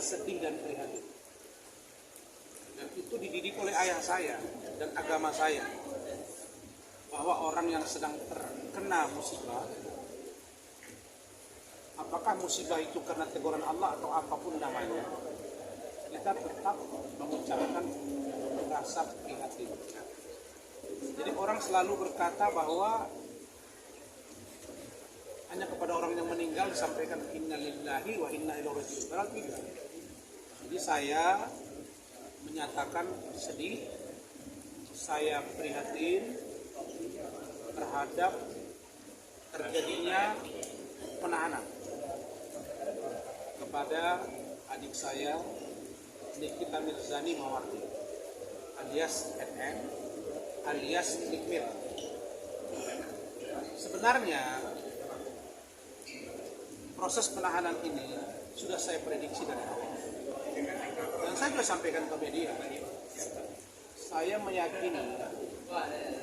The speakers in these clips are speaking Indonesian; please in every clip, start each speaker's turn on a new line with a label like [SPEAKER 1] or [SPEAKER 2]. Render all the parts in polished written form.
[SPEAKER 1] sedih dan prihatin. Dan itu dididik oleh ayah saya dan agama saya, bahwa orang yang sedang terkena musibah, apakah musibah itu karena teguran Allah atau apapun namanya, kita tetap mengucapkan rasa prihatin. Jadi orang selalu berkata bahwa hanya kepada orang yang meninggal disampaikan inna lillahi wa inna ilaihi raji'un. Padahal tidak. Jadi saya menyatakan sedih, saya prihatin terhadap terjadinya penahanan kepada adik saya Nikita Mirzani Mawardi alias NM alias Nikmir. Sebenarnya proses penahanan ini sudah saya prediksi dari awal, dan saya juga sampaikan ke media. Saya meyakini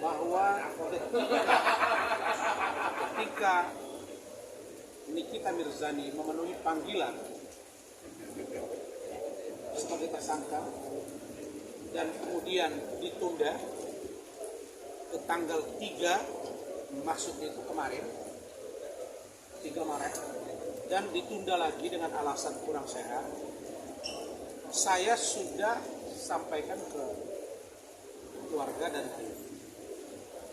[SPEAKER 1] bahwa ketika Nikita Mirzani memenuhi panggilan sebagai tersangka dan kemudian ditunda ke tanggal 3, maksudnya itu kemarin 3 Maret, dan ditunda lagi dengan alasan kurang sehat, saya sudah sampaikan ke keluarga dan tim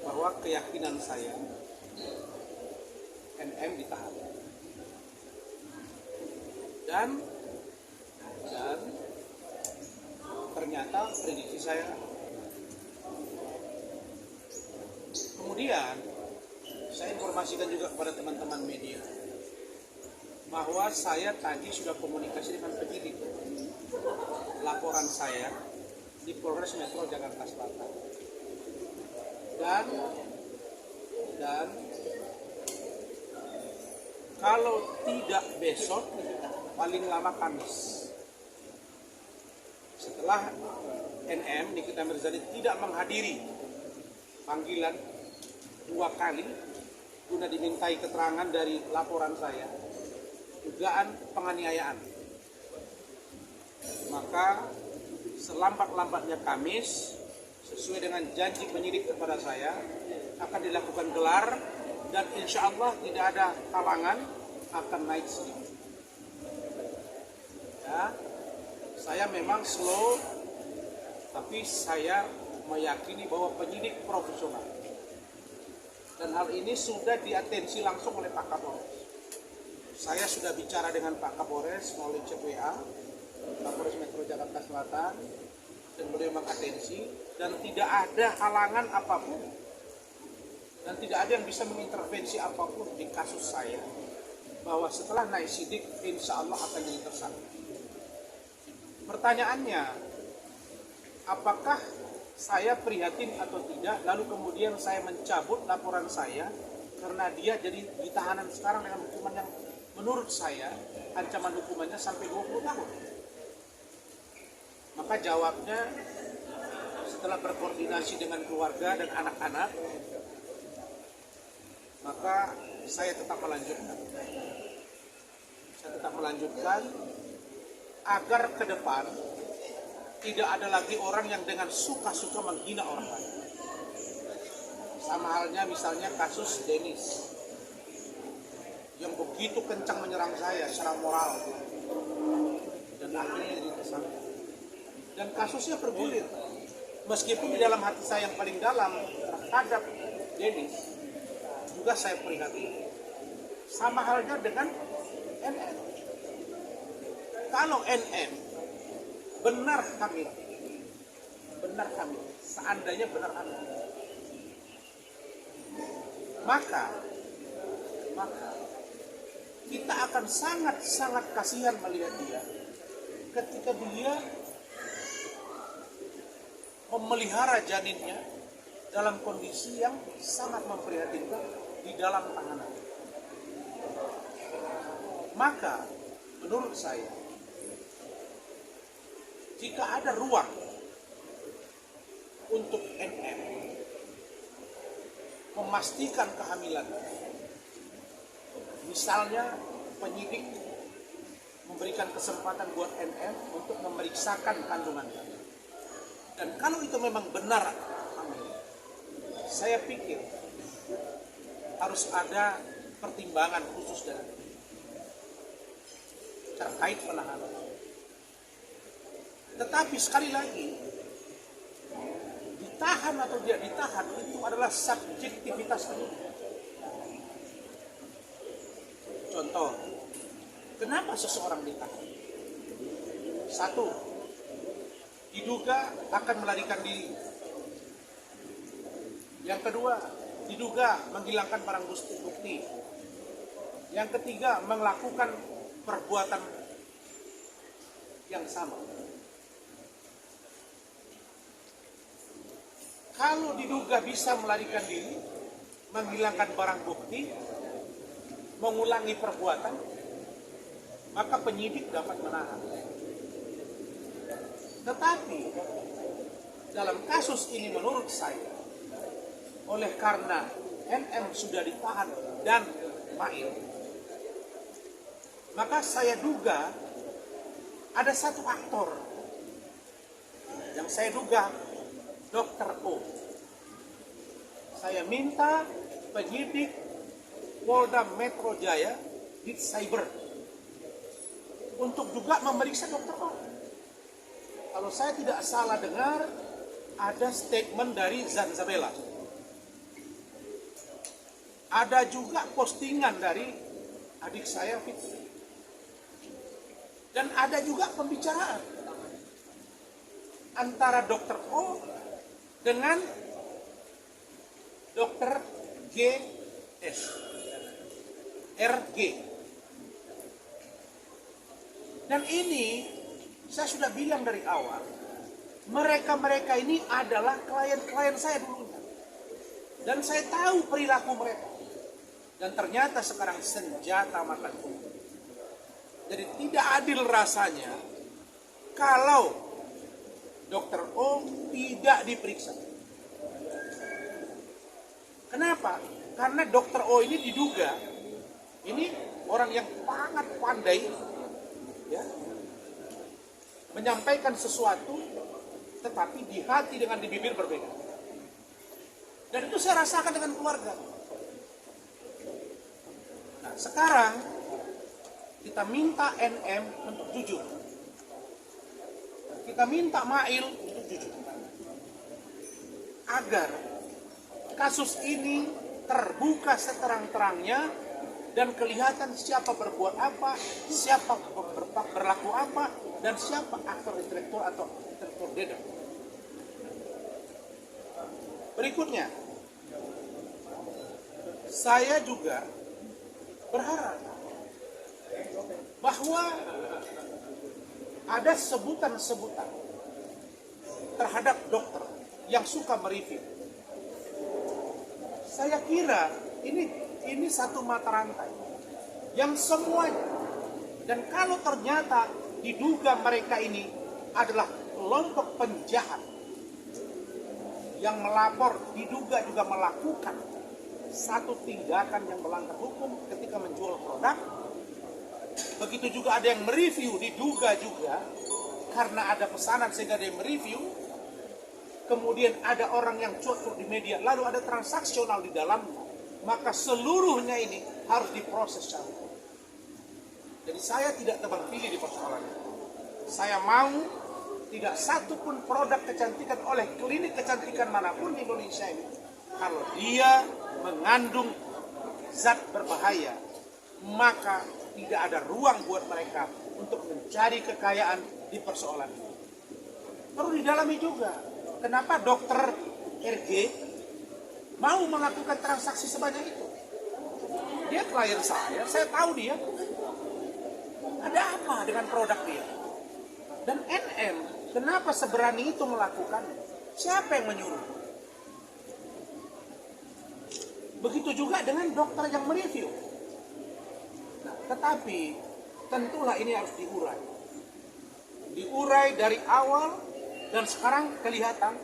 [SPEAKER 1] bahwa keyakinan saya NM ditahan, dan ternyata prediksi saya. Kemudian saya informasikan juga kepada teman-teman media bahwa saya tadi sudah komunikasi dengan penyidik laporan saya di Polres Metro Jakarta Selatan, dan kalau tidak besok paling lama Kamis, setelah NM Nikita Mirzani tidak menghadiri panggilan 2 kali guna dimintai keterangan dari laporan saya dugaan penganiayaan, maka selambat-lambatnya Kamis sesuai dengan janji penyidik kepada saya akan dilakukan gelar, dan insya Allah tidak ada halangan akan naik sedikit. Ya, saya memang slow, tapi saya meyakini bahwa penyidik profesional, dan hal ini sudah diatensi langsung oleh Pak Kapolres. Saya sudah bicara dengan Pak Kapolres melalui chat WA, Kapolres Metro Jakarta Selatan, dan beliau mengatensi, dan tidak ada halangan apapun dan tidak ada yang bisa mengintervensi apapun di kasus saya, bahwa setelah naik sidik insya Allah akan jadi tersangka. Pertanyaannya, apakah saya prihatin atau tidak, lalu kemudian saya mencabut laporan saya karena dia jadi ditahanan sekarang dengan hukuman yang menurut saya ancaman hukumannya sampai 20 tahun. Maka jawabnya, setelah berkoordinasi dengan keluarga dan anak-anak, maka saya tetap melanjutkan. Saya tetap melanjutkan agar ke depan tidak ada lagi orang yang dengan suka-suka menghina orang lain. Sama halnya misalnya kasus Dennis yang begitu kencang menyerang saya secara moral dan akhirnya jadi tersangka. Dan kasusnya bergulir. Meskipun di dalam hati saya yang paling dalam terhadap Dennis juga saya prihatin. Sama halnya dengan NM. Kalau NM benar hamil, seandainya benar hamil, maka kita akan sangat kasihan melihat dia ketika dia memelihara janinnya dalam kondisi yang sangat memprihatinkan di dalam tahanan. Maka menurut saya, jika ada ruang untuk NM memastikan kehamilan, misalnya penyidik memberikan kesempatan buat NM untuk memeriksakan kandungan kami. Dan kalau itu memang benar, saya pikir harus ada pertimbangan khusus dari terkait penahanan. Tetapi sekali lagi, ditahan atau tidak ditahan itu adalah subjektivitas penyidik. Contoh, kenapa seseorang ditahan? Satu, diduga akan melarikan diri. Yang kedua, diduga menghilangkan barang bukti. Yang ketiga, melakukan perbuatan yang sama. Kalau diduga bisa melarikan diri, menghilangkan barang bukti, mengulangi perbuatan, maka penyidik dapat menahan. Tetapi dalam kasus ini menurut saya, oleh karena NM sudah ditahan dan Mail, maka saya duga ada satu aktor yang saya duga Dr. O. Saya minta penyidik Polda Metro Jaya di Cyber untuk juga memeriksa Dr. O. Kalau saya tidak salah dengar, ada statement dari Zanzabella. Ada juga postingan dari adik saya Fitri. Dan ada juga pembicaraan antara Dr. O dengan Dr. GS RG. Dan ini saya sudah bilang dari awal, mereka-mereka ini adalah klien-klien saya dulunya. Dan saya tahu perilaku mereka. Dan ternyata sekarang senjata makan tumpah. Jadi tidak adil rasanya kalau Dr. O tidak diperiksa. Kenapa? Karena Dr. O ini diduga, ini orang yang sangat pandai ya, menyampaikan sesuatu, tetapi di hati dengan di bibir berbeda. Dan itu saya rasakan dengan keluarga. Nah, sekarang kita minta NM untuk jujur. Kita minta Mail untuk jujur. Agar kasus ini terbuka seterang-terangnya dan kelihatan siapa berbuat apa, siapa berlaku apa, dan siapa aktor intelektual atau intelektual beda. Berikutnya, saya juga berharap bahwa ada sebutan-sebutan terhadap dokter yang suka mereview. Saya kira ini satu mata rantai yang semuanya, dan kalau ternyata diduga mereka ini adalah kelompok penjahat yang melapor, diduga juga melakukan satu tindakan yang melanggar hukum ketika menjual produk. Begitu juga ada yang mereview, diduga juga karena ada pesanan sehingga ada yang mereview. Kemudian ada orang yang cocok di media, lalu ada transaksional di dalamnya. Maka seluruhnya ini harus diproses secara hukum. Jadi saya tidak tebang pilih di persoalan ini. Saya mau tidak satu pun produk kecantikan oleh klinik kecantikan manapun di Indonesia ini, kalau dia mengandung zat berbahaya, maka tidak ada ruang buat mereka untuk mencari kekayaan di persoalan ini. Perlu didalami juga, kenapa dokter RG mau melakukan transaksi sebanyak itu. Dia klien saya tahu dia. Ada apa dengan produk dia? Dan NM, kenapa seberani itu melakukan? Siapa yang menyuruh? Begitu juga dengan dokter yang mereview. Nah, tetapi tentulah ini harus diurai. Diurai dari awal, dan sekarang kelihatan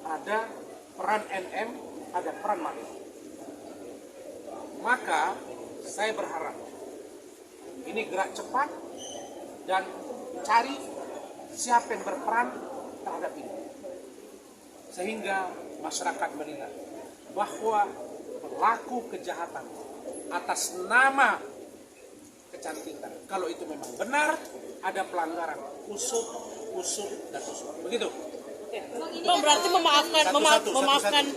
[SPEAKER 1] ada peran NM, ada peran Mail. Maka saya berharap ini gerak cepat dan cari siapa yang berperan terhadap ini, sehingga masyarakat menilai bahwa pelaku kejahatan atas nama kecantikan, kalau itu memang benar ada pelanggaran, usut, dan usut. Begitu.
[SPEAKER 2] Bang, berarti
[SPEAKER 1] Satu-satu.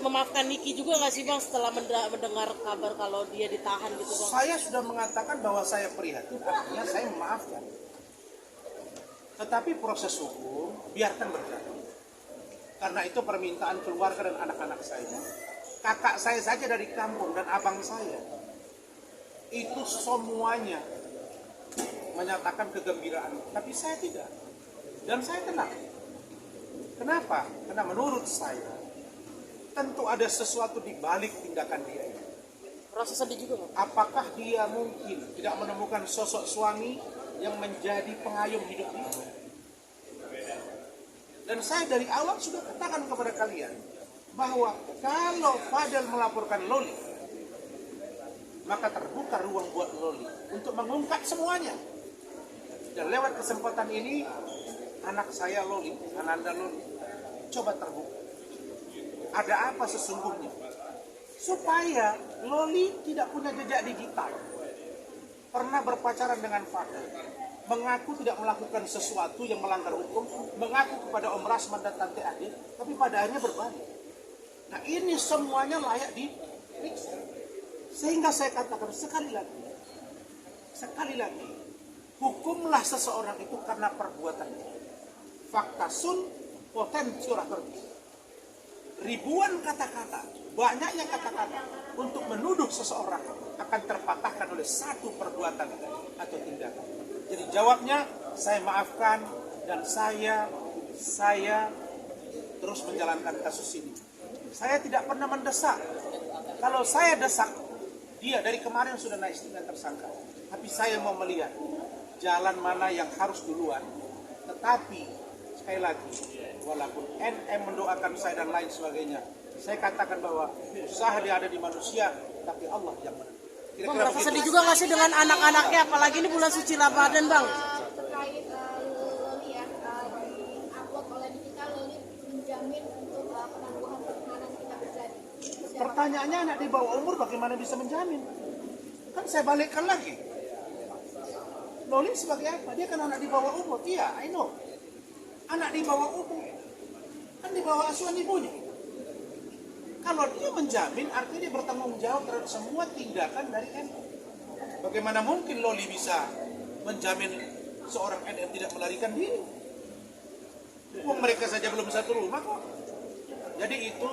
[SPEAKER 2] memaafkan Niki juga nggak sih Bang setelah mendengar kabar kalau dia ditahan gitu Bang?
[SPEAKER 1] Saya sudah mengatakan bahwa saya prihatin, artinya saya memaafkan. Tetapi proses hukum biarkan berjalan. Karena itu permintaan keluarga dan anak-anak saya. Kakak saya saja dari kampung dan abang saya. Itu semuanya menyatakan kegembiraan. Tapi saya tidak. Dan saya tenang. Kenapa? Karena menurut saya tentu ada sesuatu di balik tindakan dia ini.
[SPEAKER 2] Rasa sedih juga Bang?
[SPEAKER 1] Apakah dia mungkin tidak menemukan sosok suami yang menjadi pengayom hidup dia? Dan saya dari awal sudah katakan kepada kalian bahwa kalau Fadel melaporkan Loli, maka terbuka ruang buat Loli untuk mengungkap semuanya. Dan lewat kesempatan ini, anak saya Loli, Ananda Loli, coba terbuka. Ada apa sesungguhnya? Supaya Loli tidak punya jejak digital. Pernah berpacaran dengan Fadel, mengaku tidak melakukan sesuatu yang melanggar hukum, mengaku kepada Om Rasman dan Tante Ade, tapi pada akhirnya berbalik. Nah ini semuanya layak diperiksa. Sehingga saya katakan sekali lagi, hukumlah seseorang itu karena perbuatannya. Fakta sun potensi orang kerja. Ribuan kata-kata, banyaknya kata-kata untuk menuduh seseorang akan terpatahkan oleh satu perbuatan atau tindakan. Jadi jawabnya, saya maafkan dan saya terus menjalankan kasus ini. Saya tidak pernah mendesak. Kalau saya desak, dia dari kemarin sudah naik dengan tersangka. Tapi saya mau melihat jalan mana yang harus duluan. Tetapi sekali lagi, walaupun NM mendoakan saya dan lain sebagainya, saya katakan bahwa usaha dia ada di manusia, tapi Allah yang menentukan.
[SPEAKER 2] Bang, merasa sedih juga nggak sih dengan anak-anaknya, apalagi ini bulan suci Ramadan Bang?
[SPEAKER 3] Terkait Loli ya, upload oleh kita, Loli menjamin untuk penangguhan penahanan tidak terjadi.
[SPEAKER 1] Pertanyaannya, anak di bawah umur bagaimana bisa menjamin? Kan saya balikkan lagi. Loli sebagai apa? Dia kan anak di bawah umur. Iya, I know. Anak di bawah umur. Kan di bawah asuhan ibunya. Kalau dia menjamin, artinya dia bertanggung jawab terhadap semua tindakan dari NM. Bagaimana mungkin Loli bisa menjamin seorang NM tidak melarikan diri? Wong mereka saja belum satu rumah kok. Jadi itu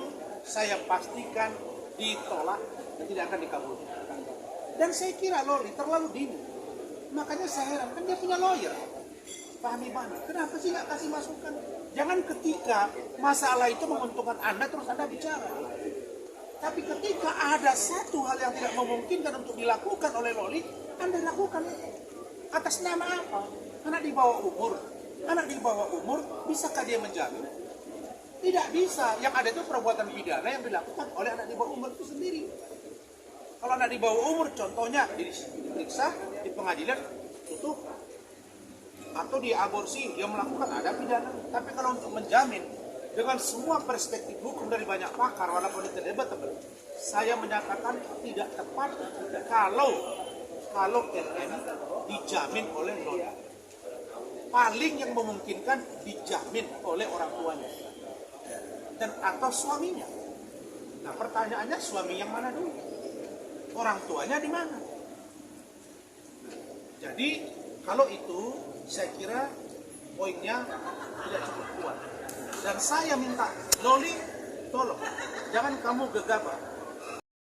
[SPEAKER 1] saya pastikan ditolak dan tidak akan dikabulkan. Dan saya kira Loli terlalu dini. Makanya saya heran, kan dia punya lawyer. Fahmi Bani, kenapa sih nggak kasih masukan? Jangan ketika masalah itu menguntungkan Anda terus Anda bicara. Tapi ketika ada satu hal yang tidak memungkinkan untuk dilakukan oleh Loli, Anda lakukan. Atas nama apa? Anak di bawah umur. Anak di bawah umur, bisakah dia menjamin? Tidak bisa. Yang ada itu perbuatan pidana yang dilakukan oleh anak di bawah umur itu sendiri. Kalau anak di bawah umur, contohnya diperiksa di pengadilan, tutup. Atau di aborsi, dia melakukan ada pidana. Tapi kalau untuk menjamin, dengan semua perspektif hukum dari banyak pakar, walaupun itu debatable, saya menyatakan tidak tepat kalau NM dijamin oleh lawyer. Paling yang memungkinkan dijamin oleh orang tuanya dan atau suaminya. Nah pertanyaannya, suami yang mana dulu? Orang tuanya di mana? Jadi kalau itu saya kira poinnya tidak cukup kuat. Dan saya minta, Loli, tolong jangan kamu gegabah.